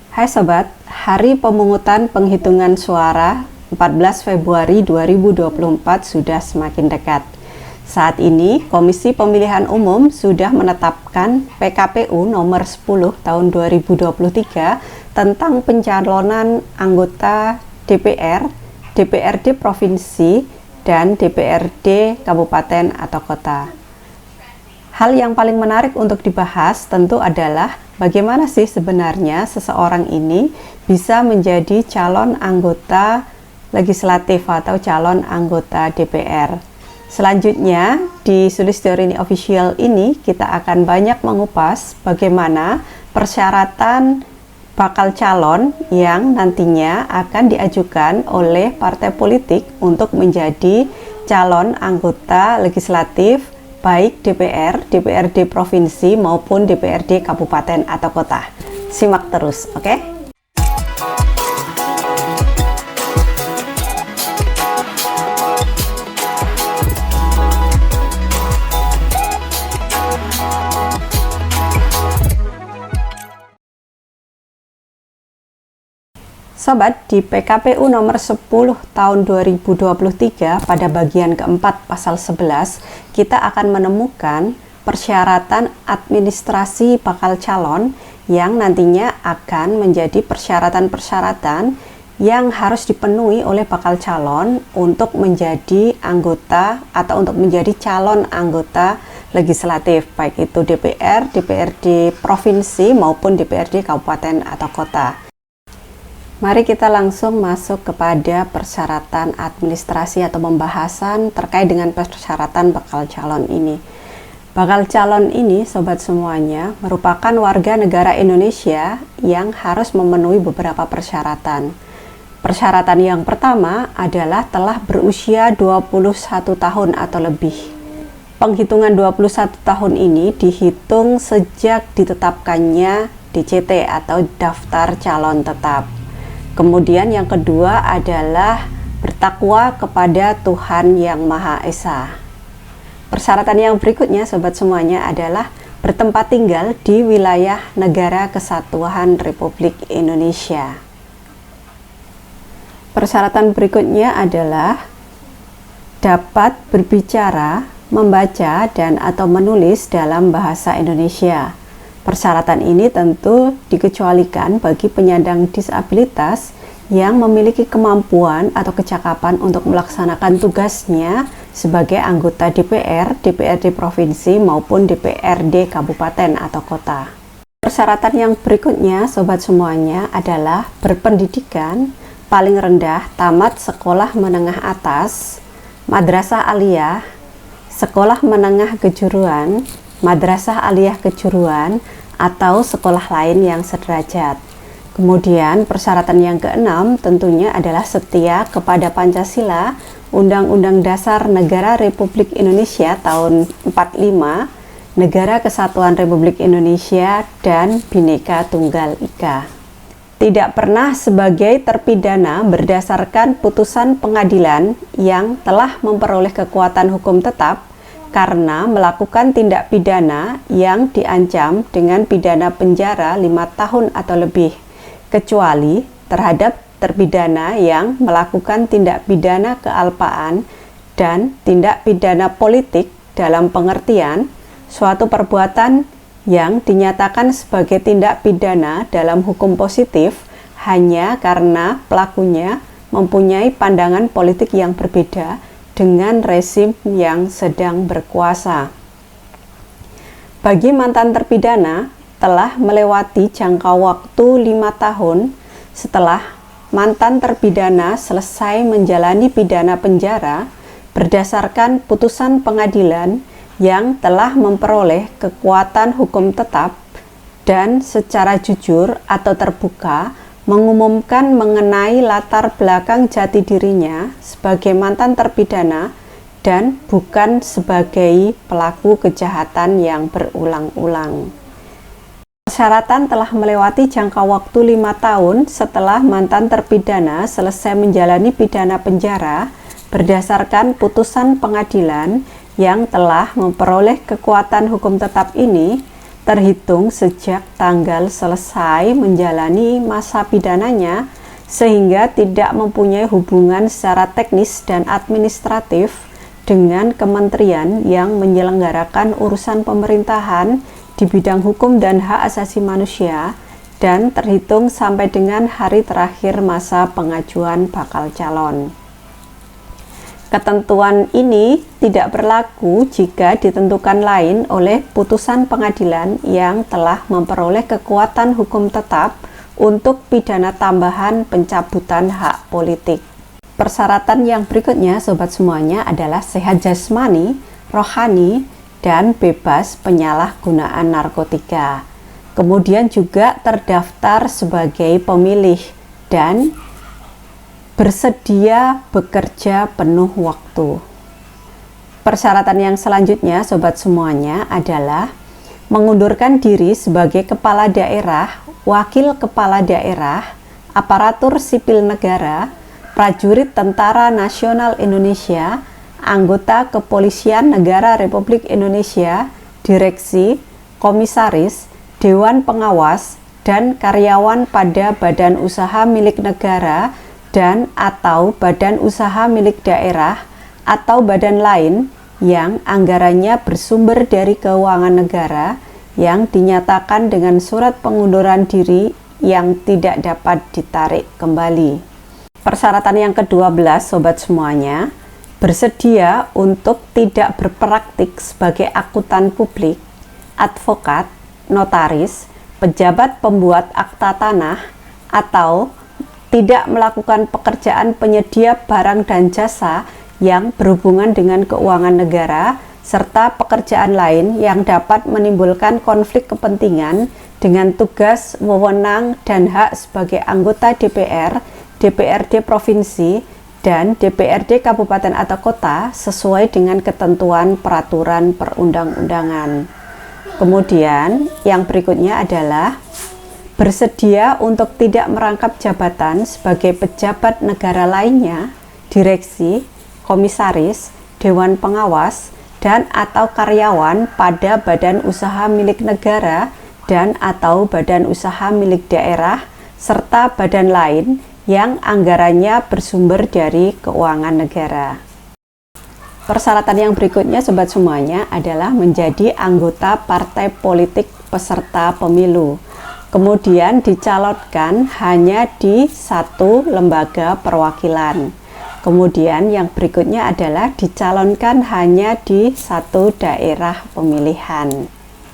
Hai Sobat, hari pemungutan penghitungan suara 14 Februari 2024 sudah semakin dekat. Saat ini, Komisi Pemilihan Umum sudah menetapkan PKPU nomor 10 tahun 2023 tentang pencalonan anggota DPR, DPRD Provinsi, dan DPRD Kabupaten atau Kota. Hal yang paling menarik untuk dibahas tentu adalah bagaimana sih sebenarnya seseorang ini bisa menjadi calon anggota legislatif atau calon anggota DPR. Selanjutnya di Sulistorini Official ini kita akan banyak mengupas bagaimana persyaratan bakal calon yang nantinya akan diajukan oleh partai politik untuk menjadi calon anggota legislatif baik DPR, DPRD Provinsi maupun DPRD Kabupaten atau Kota. Simak terus, oke? Sobat, di PKPU nomor 10 tahun 2023 pada bagian keempat pasal 11, kita akan menemukan persyaratan administrasi bakal calon yang nantinya akan menjadi persyaratan-persyaratan yang harus dipenuhi oleh bakal calon untuk menjadi anggota atau untuk menjadi calon anggota legislatif, baik itu DPR, DPRD Provinsi maupun DPRD Kabupaten atau Kota. Mari kita langsung masuk kepada persyaratan administrasi atau pembahasan terkait dengan persyaratan bakal calon ini. Bakal calon ini, sobat semuanya, merupakan warga negara Indonesia yang harus memenuhi beberapa persyaratan. Persyaratan yang pertama adalah telah berusia 21 tahun atau lebih. Penghitungan 21 tahun ini dihitung sejak ditetapkannya DCT atau daftar calon tetap. Kemudian yang kedua adalah bertakwa kepada Tuhan Yang Maha Esa. Persyaratan yang berikutnya, sobat semuanya, adalah bertempat tinggal di wilayah Negara Kesatuan Republik Indonesia. Persyaratan berikutnya adalah dapat berbicara, membaca, dan atau menulis dalam bahasa Indonesia. Persyaratan ini tentu dikecualikan bagi penyandang disabilitas yang memiliki kemampuan atau kecakapan untuk melaksanakan tugasnya sebagai anggota DPR, DPRD Provinsi maupun DPRD Kabupaten atau Kota. Persyaratan yang berikutnya, sobat semuanya, adalah berpendidikan paling rendah tamat sekolah menengah atas, madrasah aliyah, sekolah menengah kejuruan, madrasah aliyah kejuruan, atau sekolah lain yang sederajat. Kemudian persyaratan yang keenam tentunya adalah setia kepada Pancasila, Undang-Undang Dasar Negara Republik Indonesia tahun 45, Negara Kesatuan Republik Indonesia, dan Bhinneka Tunggal Ika. Tidak pernah sebagai terpidana berdasarkan putusan pengadilan yang telah memperoleh kekuatan hukum tetap karena melakukan tindak pidana yang diancam dengan pidana penjara 5 tahun atau lebih, kecuali terhadap terpidana yang melakukan tindak pidana kealpaan dan tindak pidana politik dalam pengertian suatu perbuatan yang dinyatakan sebagai tindak pidana dalam hukum positif hanya karena pelakunya mempunyai pandangan politik yang berbeda dengan rezim yang sedang berkuasa. Bagi mantan terpidana telah melewati jangka waktu 5 tahun setelah mantan terpidana selesai menjalani pidana penjara berdasarkan putusan pengadilan yang telah memperoleh kekuatan hukum tetap dan secara jujur atau terbuka mengumumkan mengenai latar belakang jati dirinya sebagai mantan terpidana dan bukan sebagai pelaku kejahatan yang berulang-ulang. Persyaratan telah melewati jangka waktu 5 tahun setelah mantan terpidana selesai menjalani pidana penjara berdasarkan putusan pengadilan yang telah memperoleh kekuatan hukum tetap ini terhitung sejak tanggal selesai menjalani masa pidananya, sehingga tidak mempunyai hubungan secara teknis dan administratif dengan kementerian yang menyelenggarakan urusan pemerintahan di bidang hukum dan hak asasi manusia, dan terhitung sampai dengan hari terakhir masa pengajuan bakal calon. Ketentuan ini tidak berlaku jika ditentukan lain oleh putusan pengadilan yang telah memperoleh kekuatan hukum tetap untuk pidana tambahan pencabutan hak politik. Persyaratan yang berikutnya, sobat semuanya, adalah sehat jasmani, rohani, dan bebas penyalahgunaan narkotika. Kemudian juga terdaftar sebagai pemilih dan bersedia bekerja penuh waktu. Persyaratan yang selanjutnya, sobat semuanya, adalah mengundurkan diri sebagai kepala daerah, wakil kepala daerah, aparatur sipil negara, prajurit Tentara Nasional Indonesia, anggota Kepolisian Negara Republik Indonesia, direksi, komisaris, dewan pengawas, dan karyawan pada badan usaha milik negara dan atau badan usaha milik daerah atau badan lain yang anggarannya bersumber dari keuangan negara yang dinyatakan dengan surat pengunduran diri yang tidak dapat ditarik kembali. Persyaratan yang ke-12, sobat semuanya, bersedia untuk tidak berpraktik sebagai akuntan publik, advokat, notaris, pejabat pembuat akta tanah, atau tidak melakukan pekerjaan penyedia barang dan jasa yang berhubungan dengan keuangan negara, serta pekerjaan lain yang dapat menimbulkan konflik kepentingan dengan tugas, wewenang, dan hak sebagai anggota DPR, DPRD Provinsi, dan DPRD Kabupaten atau Kota sesuai dengan ketentuan peraturan perundang-undangan. Kemudian yang berikutnya adalah bersedia untuk tidak merangkap jabatan sebagai pejabat negara lainnya, direksi, komisaris, dewan pengawas, dan atau karyawan pada badan usaha milik negara dan atau badan usaha milik daerah, serta badan lain yang anggarannya bersumber dari keuangan negara. Persyaratan yang berikutnya, sobat semuanya, adalah menjadi anggota partai politik peserta pemilu. Kemudian dicalonkan hanya di satu lembaga perwakilan. Kemudian yang berikutnya adalah dicalonkan hanya di satu daerah pemilihan.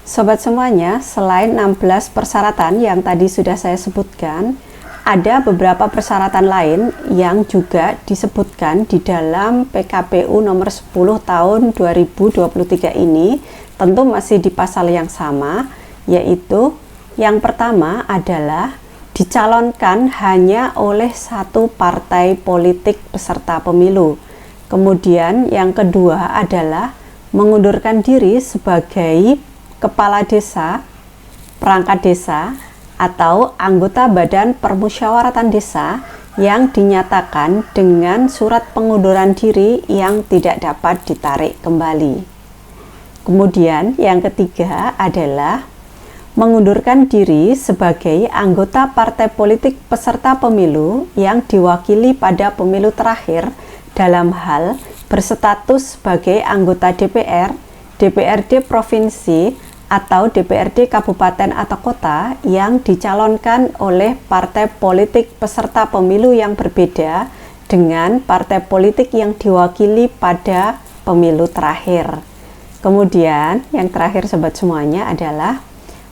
Sobat semuanya, selain 16 persyaratan yang tadi sudah saya sebutkan, ada beberapa persyaratan lain yang juga disebutkan di dalam PKPU nomor 10 tahun 2023 ini, tentu masih di pasal yang sama, yaitu yang pertama adalah dicalonkan hanya oleh satu partai politik peserta pemilu. Kemudian yang kedua adalah mengundurkan diri sebagai kepala desa, perangkat desa, atau anggota badan permusyawaratan desa yang dinyatakan dengan surat pengunduran diri yang tidak dapat ditarik kembali. Kemudian yang ketiga adalah mengundurkan diri sebagai anggota partai politik peserta pemilu yang diwakili pada pemilu terakhir dalam hal berstatus sebagai anggota DPR, DPRD Provinsi, atau DPRD Kabupaten atau Kota yang dicalonkan oleh partai politik peserta pemilu yang berbeda dengan partai politik yang diwakili pada pemilu terakhir. Kemudian yang terakhir, sobat semuanya, adalah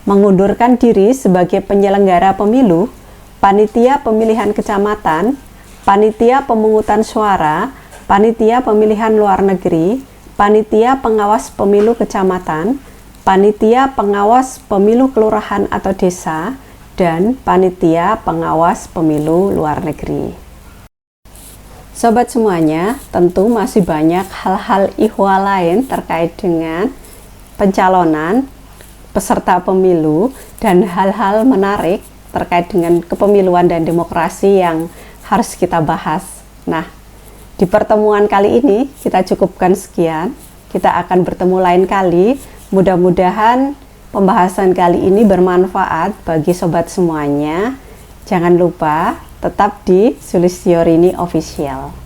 mengundurkan diri sebagai penyelenggara pemilu, panitia pemilihan kecamatan, panitia pemungutan suara, panitia pemilihan luar negeri, panitia pengawas pemilu kecamatan, panitia pengawas pemilu kelurahan atau desa, dan panitia pengawas pemilu luar negeri. Sobat semuanya, tentu masih banyak hal-hal ihwal lain terkait dengan pencalonan peserta pemilu dan hal-hal menarik terkait dengan kepemiluan dan demokrasi yang harus kita bahas. Nah, di pertemuan kali ini kita cukupkan sekian. Kita akan bertemu lain kali. Mudah-mudahan pembahasan kali ini bermanfaat bagi sobat semuanya. Jangan lupa tetap di Sulistyorini Official.